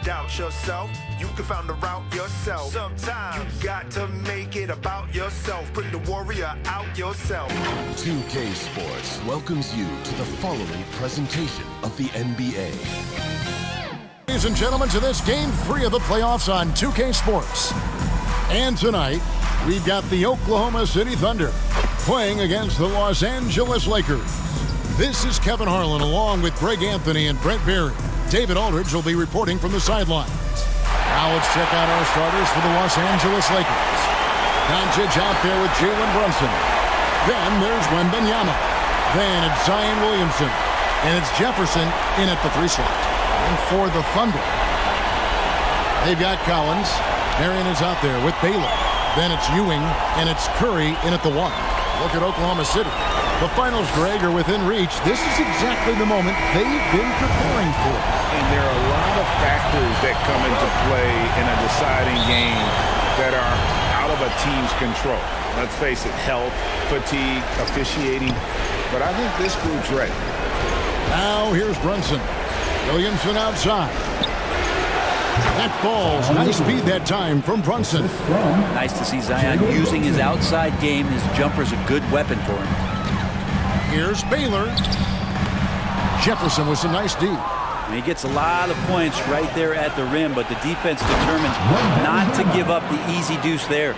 doubt yourself, you can find the route yourself. Sometimes you got to make it about yourself. Bring the warrior out yourself. 2K Sports welcomes you to the following presentation of the NBA. Ladies and gentlemen, to this Game 3 of the playoffs on 2K Sports. And tonight, we've got the Oklahoma City Thunder playing against the Los Angeles Lakers. This is Kevin Harlan along with Greg Anthony and Brent Berry. David Aldridge will be reporting from the sidelines. Now let's check out our starters for the Los Angeles Lakers. Doncic out there with Jalen Brunson. Then there's Wembanyama. Then it's Zion Williamson. And it's Jefferson in at the 3 slot. And for the Thunder, they've got Collins. Marion is out there with Baylor. Then it's Ewing, and it's Curry in at the 1. Look at Oklahoma City. The finals, Greg, are within reach. This is exactly the moment they've been preparing for. And there are a lot of factors that come into play in a deciding game that are out of a team's control. Let's face it, health, fatigue, officiating. But I think this group's ready. Now here's Brunson. Williamson outside. That falls. Nice speed that time from Brunson. Nice to see Zion using his outside game. His jumper's a good weapon for him. Here's Baylor. Jefferson with some nice D. And he gets a lot of points right there at the rim, but the defense determined not to give up the easy deuce there.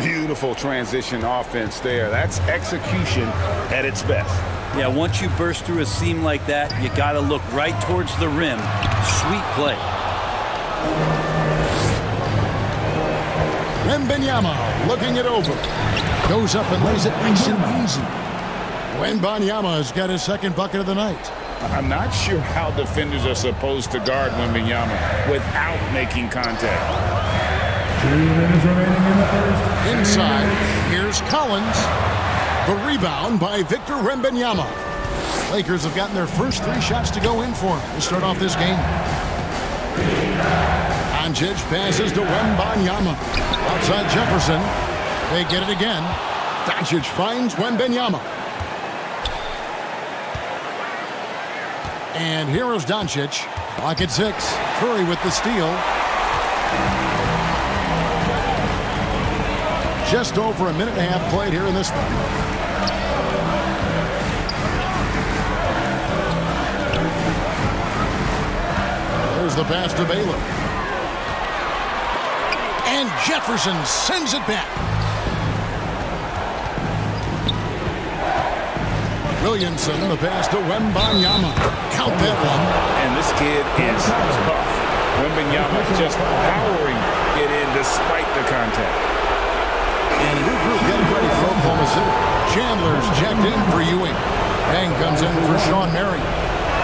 Beautiful transition offense there. That's execution at its best. Yeah, once you burst through a seam like that, you got to look right towards the rim. Sweet play. Wembanyama looking it over. Goes up and lays it nice and easy. Wembanyama's got his second bucket of the night. I'm not sure how defenders are supposed to guard Wembanyama without making contact. 2 minutes remaining in the first. Inside, here's Collins. The rebound by Victor Wembanyama. Lakers have gotten their first 3 shots to go in for him to start off this game. Doncic passes to Wembanyama. Outside Jefferson. They get it again. Doncic finds Wembanyama. And here is Doncic. Clock at 6. Curry with the steal. Just over a minute and a half played here in this one. There's the pass to Baylor. And Jefferson sends it back. Williamson, the pass to Wembanyama. Count that one. And this kid is tough. Wembanyama just powering it in despite the contact. And a new group getting ready for Oklahoma City. Chandler's checked in for Ewing. Bang comes in for Sean Marion.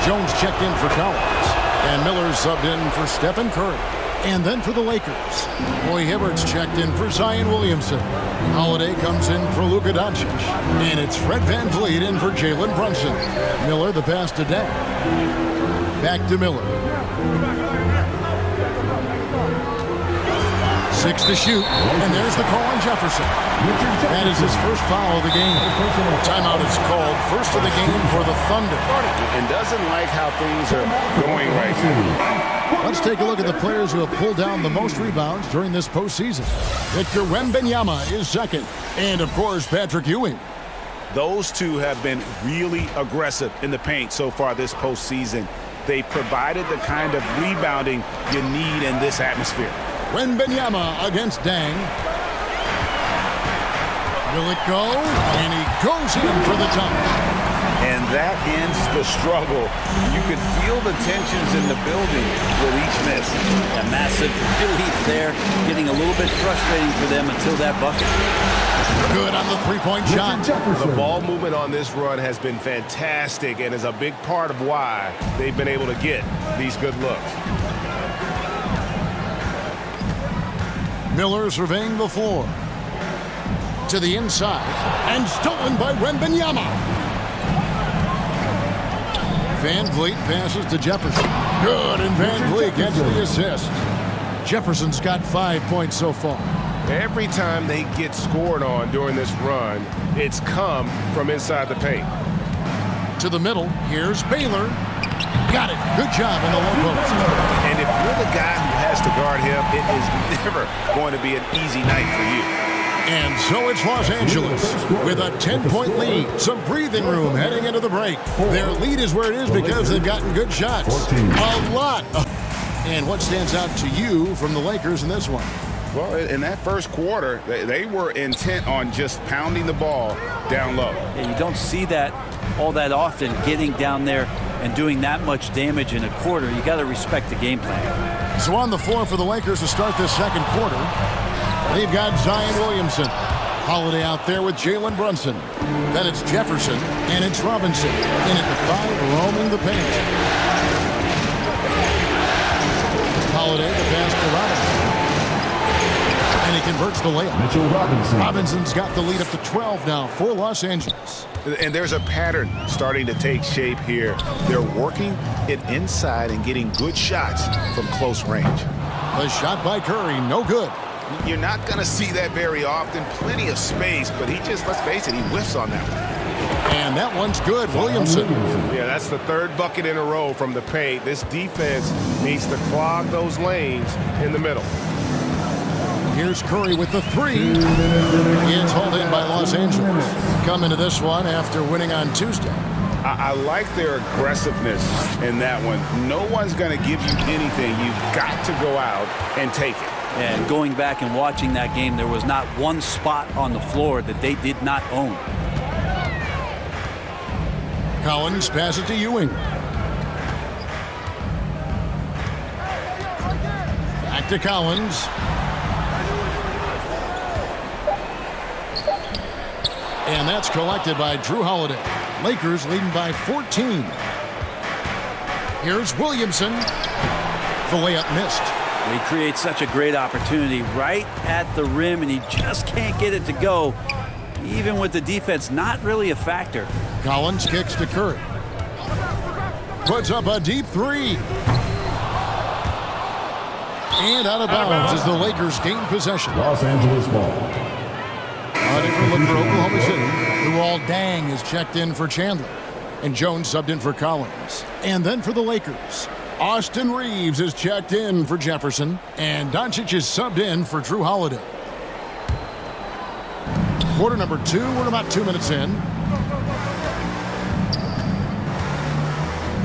Jones checked in for Collins. And Miller's subbed in for Stephen Curry. And then for the Lakers, Roy Hibbert's checked in for Zion Williamson. Holiday comes in for Luka Doncic. And it's Fred VanVleet in for Jalen Brunson. Miller the pass to Deng. Back to Miller. 6 to shoot. And there's the call on Jefferson. That is his first foul of the game. Timeout is called. First of the game for the Thunder. And doesn't like how things are going right now. Let's take a look at the players who have pulled down the most rebounds during this postseason. Victor Wembanyama is second. And, of course, Patrick Ewing. Those two have been really aggressive in the paint so far this postseason. They've provided the kind of rebounding you need in this atmosphere. Wembanyama against Deng. Will it go? And he goes in for the top. And that ends the struggle. You could feel the tensions in the building with each miss. A massive relief there. Getting a little bit frustrating for them until that bucket. Good on the three-point shot. The ball movement on this run has been fantastic and is a big part of why they've been able to get these good looks. Miller surveying the floor. To the inside. And stolen by Wembanyama. VanVleet passes to Jefferson. Good, and VanVleet gets the assist. Jefferson's got 5 points so far. Every time they get scored on during this run, it's come from inside the paint. To the middle, here's Baylor. Got it. Good job in the low post. And if you're the guy who has to guard him, it is never going to be an easy night for you. And so it's Los Angeles with a 10-point lead. Some breathing room heading into the break. Their lead is where it is because they've gotten good shots. A lot. And what stands out to you from the Lakers in this one? Well, in that first quarter, they were intent on just pounding the ball down low. Yeah, you don't see that all that often, getting down there and doing that much damage in a quarter. You got to respect the game plan. So on the floor for the Lakers to start this second quarter, they've got Zion Williamson. Holiday out there with Jalen Brunson. Then it's Jefferson, and it's Robinson. In at the 5, roaming the paint. Holiday, the pass to Robinson. And he converts the layup. Mitchell Robinson. Robinson's got the lead up to 12 now for Los Angeles. And there's a pattern starting to take shape here. They're working it inside and getting good shots from close range. The shot by Curry, no good. You're not going to see that very often. Plenty of space, but he just, let's face it, he whiffs on that one. And that one's good, Williamson. Yeah, that's the third bucket in a row from the paint. This defense needs to clog those lanes in the middle. Here's Curry with the 3. It's hauled in by Los Angeles. Come into this one after winning on Tuesday. I like their aggressiveness in that one. No one's going to give you anything. You've got to go out and take it. And going back and watching that game, there was not one spot on the floor that they did not own. Collins passes it to Ewing. Back to Collins. And that's collected by Drew Holiday. Lakers leading by 14. Here's Williamson. The layup missed. He creates such a great opportunity right at the rim, and he just can't get it to go. Even with the defense not really a factor. Collins kicks to Curry. Puts up a deep 3. And out of bounds as the Lakers gain possession. Los Angeles ball. A different look for Oklahoma City. Luol Deng is checked in for Chandler. And Jones subbed in for Collins. And then for the Lakers, Austin Reeves is checked in for Jefferson. And Doncic is subbed in for Drew Holiday. Quarter number 2. We're about 2 minutes in.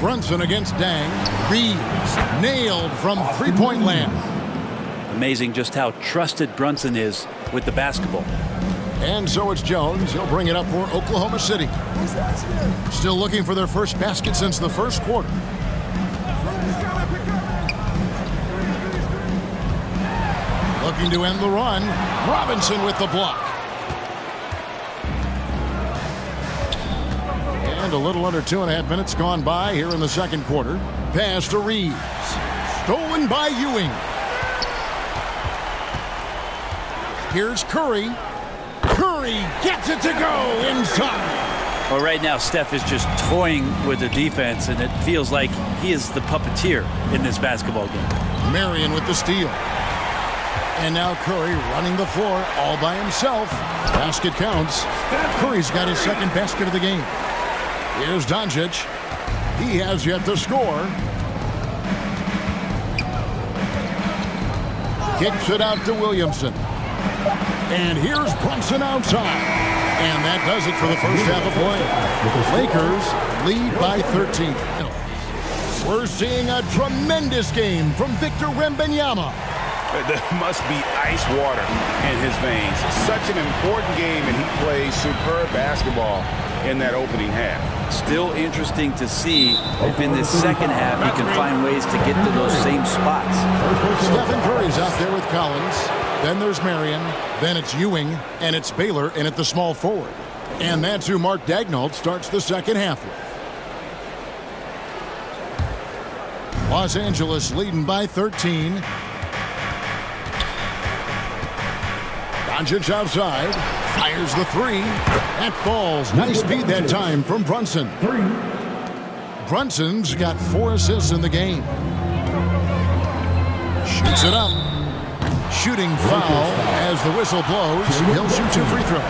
Brunson against Deng. Reeves nailed from three-point land. Amazing just how trusted Brunson is with the basketball. And so it's Jones. He'll bring it up for Oklahoma City. Still looking for their first basket since the first quarter. Looking to end the run. Robinson with the block. And a little under 2.5 minutes gone by here in the second quarter. Pass to Reeves. Stolen by Ewing. Here's Curry. Curry gets it to go inside. Well, right now, Steph is just toying with the defense, and it feels like he is the puppeteer in this basketball game. Marion with the steal. And now Curry running the floor all by himself. Basket counts. Curry's got his second basket of the game. Here's Doncic. He has yet to score. Kicks it out to Williamson. And here's Brunson outside. And that does it for the first half of play. Lakers lead by 13. We're seeing a tremendous game from Victor Wembanyama. There must be ice water in his veins. Such an important game, and he plays superb basketball in that opening half. Still interesting to see if in this second half he can find ways to get to those same spots. Stephen Curry's out there with Collins. Then there's Marion. Then it's Ewing. And it's Baylor in at the small forward. And that's who Mark Daigneault starts the second half with. Los Angeles leading by 13. Doncic outside. Fires the 3. That falls. Nice speed that time from Brunson. Brunson's got 4 assists in the game. Shoots it up. Shooting foul as the whistle blows. He'll shoot 2 free throws.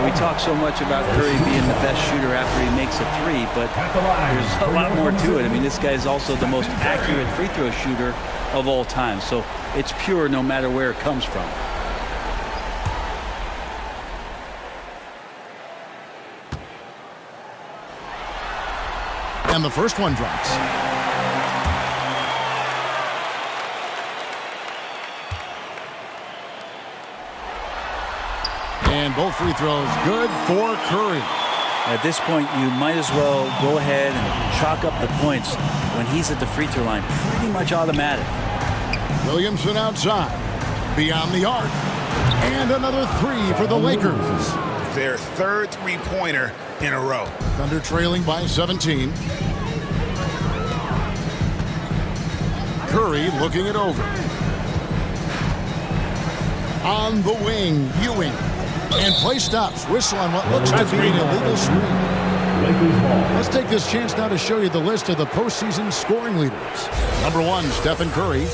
We talk so much about Curry being the best shooter after he makes a three, but there's a lot more to it. I mean, this guy is also the most accurate free throw shooter of all time, so it's pure no matter where it comes from. And the first one drops. And both free throws good for Curry. At this point, you might as well go ahead and chalk up the points when he's at the free throw line. Pretty much automatic. Williamson outside. Beyond the arc. And another three for the Lakers. Their third three-pointer in a row. Thunder trailing by 17. Curry looking it over. On the wing, Ewing. And play stops. Whistle on what looks to be an illegal screen. Let's take this chance now to show you the list of the postseason scoring leaders. Number 1, Stephen Curry.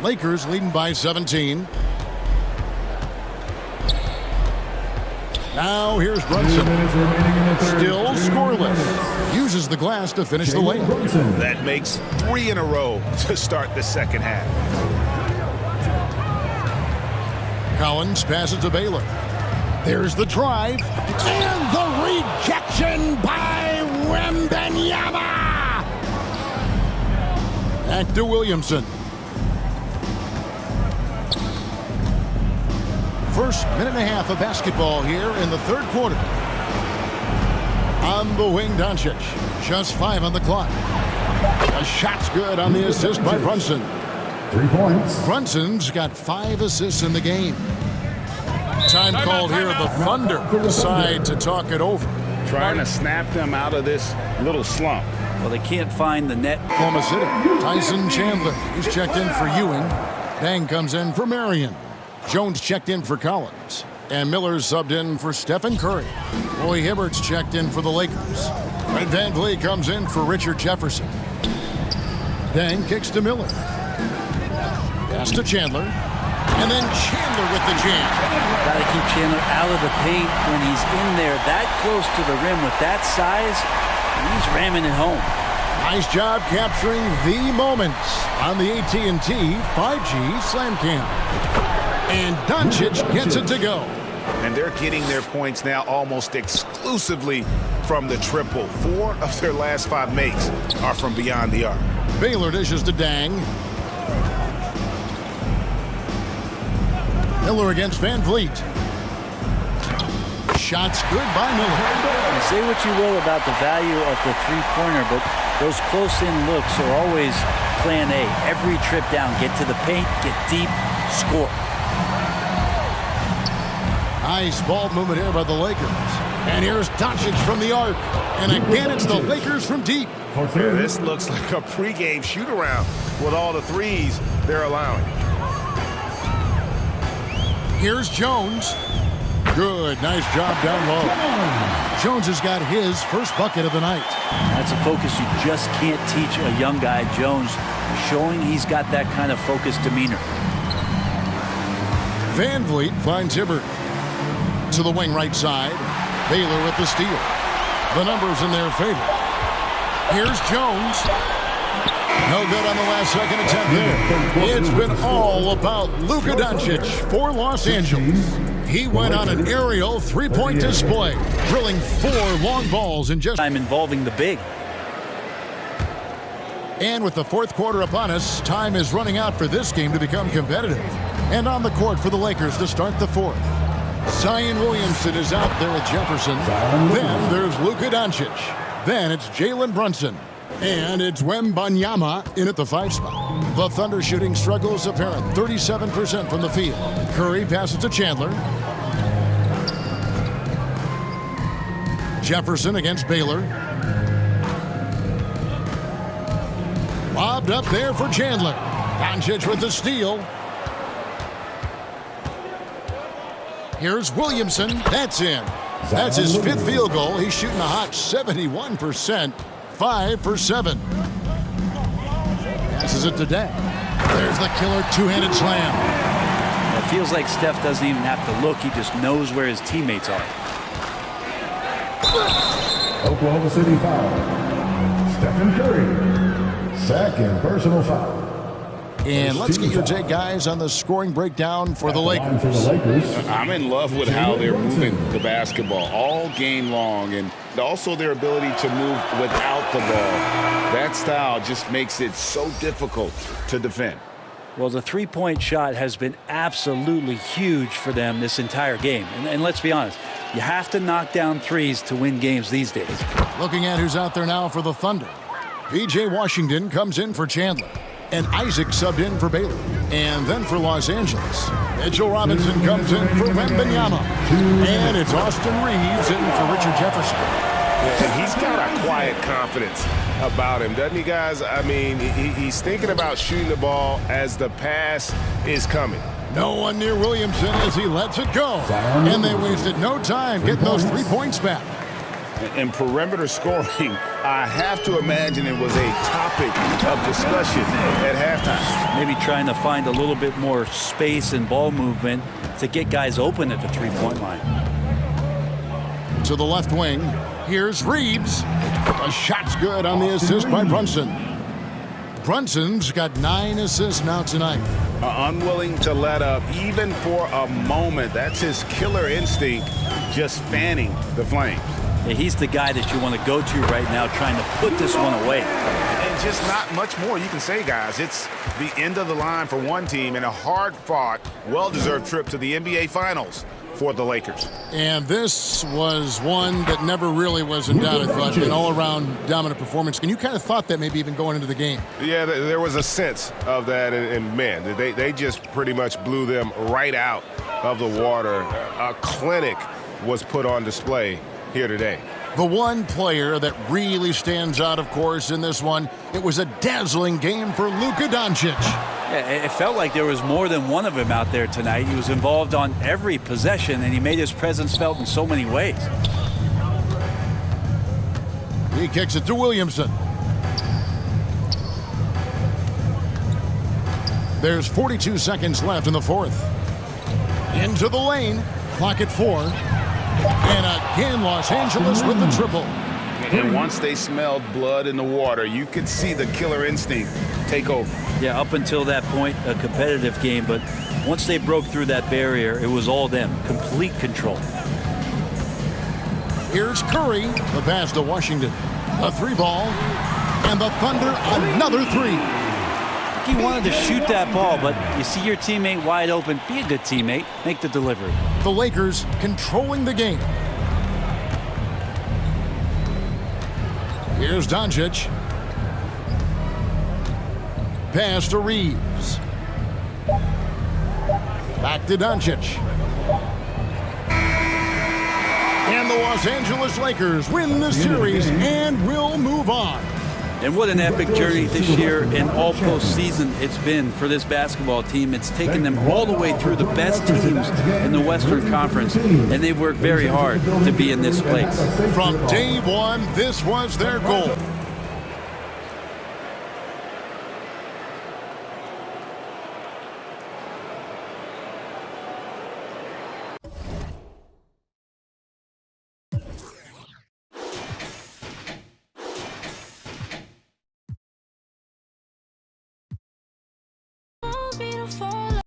Lakers leading by 17. Now here's Brunson. Still scoreless. Uses the glass to finish the layup. That makes 3 in a row to start the second half. Collins passes to Baylor. There's the drive. And the rejection by Wembanyama. Back to Williamson. First minute and a half of basketball here in the third quarter. On the wing, Doncic. Just 5 on the clock. A shot's good on the assist by Brunson. 3 points. Brunson's got 5 assists in the game. Time called here. The Thunder decide to talk it over. Trying to snap them out of this little slump. Well, they can't find the net. Oklahoma City. Tyson Chandler. He's checked in for Ewing. Dang comes in for Marion. Jones checked in for Collins. And Miller subbed in for Stephen Curry. Roy Hibbert's checked in for the Lakers. Red Van Vliet comes in for Richard Jefferson. Dang kicks to Miller. Pass to Chandler. And then Chandler with the jam. Got to keep Chandler out of the paint when he's in there that close to the rim with that size. He's ramming it home. Nice job capturing the moments on the AT&T 5G Slam Cam. And Doncic gets it to go. And they're getting their points now almost exclusively from the triple. 4 of their last 5 makes are from beyond the arc. Baylor dishes to Dang. Miller against Van Vliet. Shots good by Miller. You say what you will about the value of the three-pointer, but those close-in looks are always plan A. Every trip down, get to the paint, get deep, score. Nice ball movement here by the Lakers. And here's Doncic from the arc. And again, it's the Lakers from deep. Yeah, this looks like a pregame shoot-around with all the threes they're allowing. Here's Jones. Good. Nice job down low. Jones has got his first bucket of the night. That's a focus you just can't teach a young guy. Jones showing he's got that kind of focused demeanor. Van Vliet finds Hibbert. To the wing right side. Baylor with the steal. The numbers in their favor. Here's Jones. No good on the last second attempt there. It's been all about Luka Doncic for Los Angeles. He went on an aerial three-point display, drilling 4 long balls in just time involving the big. And with the fourth quarter upon us, time is running out for this game to become competitive. And on the court for the Lakers to start the fourth. Zion Williamson is out there at Jefferson. Then there's Luka Doncic. Then it's Jalen Brunson. And it's Wembanyama in at the 5 spot. The Thunder shooting struggles apparent. 37% from the field. Curry passes to Chandler. Jefferson against Baylor. Lobbed up there for Chandler. Doncic with the steal. Here's Williamson. That's in. That's his 5th field goal. He's shooting a hot 71%. 5 for 7. Passes it to Deng. There's the killer two-handed slam. It feels like Steph doesn't even have to look. He just knows where his teammates are. Oklahoma City foul. Stephen Curry. Second personal foul. And let's get your take, guys, on the scoring breakdown for the Lakers. I'm in love with how they're moving the basketball all game long, and also their ability to move without the ball. That style just makes it so difficult to defend. Well, the three-point shot has been absolutely huge for them this entire game. And let's be honest, you have to knock down threes to win games these days. Looking at who's out there now for the Thunder. P.J. Washington comes in for Chandler. And Isaac subbed in for Baylor. And then for Los Angeles, Mitchell Robinson comes in for Wembanyama. And it's Austin Reeves in for Richard Jefferson. And he's got a quiet confidence about him, doesn't he, guys? I mean, he's thinking about shooting the ball as the pass is coming. No one near Williamson as he lets it go. And they wasted no time getting those 3 points back. And perimeter scoring, I have to imagine it was a topic of discussion at halftime. Maybe trying to find a little bit more space and ball movement to get guys open at the three-point line. To the left wing, here's Reeves. A shot's good on the assist by Brunson. Brunson's got 9 assists now tonight. Unwilling to let up even for a moment. That's his killer instinct, just fanning the flames. Yeah, he's the guy that you want to go to right now, trying to put this one away. And just not much more you can say, guys. It's the end of the line for one team and a hard-fought, well-deserved trip to the NBA Finals for the Lakers. And this was one that never really was in doubt, I thought, an all-around dominant performance. And you kind of thought that maybe even going into the game. Yeah, there was a sense of that, and man, they just pretty much blew them right out of the water. A clinic was put on display here today. The one player that really stands out, of course, in this one, it was a dazzling game for Luka Doncic. Yeah, it felt like there was more than one of him out there tonight. He was involved on every possession, and he made his presence felt in so many ways. He kicks it to Williamson. There's 42 seconds left in the fourth. Into the lane. Clock at 4. And again, Los Angeles with the triple. And once they smelled blood in the water, you could see the killer instinct take over. Yeah, up until that point, a competitive game. But once they broke through that barrier, it was all them. Complete control. Here's Curry. The pass to Washington. A 3-ball. And the Thunder, another 3. He wanted to shoot that ball, but you see your teammate wide open. Be a good teammate. Make the delivery. The Lakers controlling the game. Here's Doncic. Pass to Reeves. Back to Doncic. And the Los Angeles Lakers win the series and will move on. And what an epic journey this year and all postseason it's been for this basketball team. It's taken them all the way through the best teams in the Western Conference, and they've worked very hard to be in this place. From day one, this was their goal.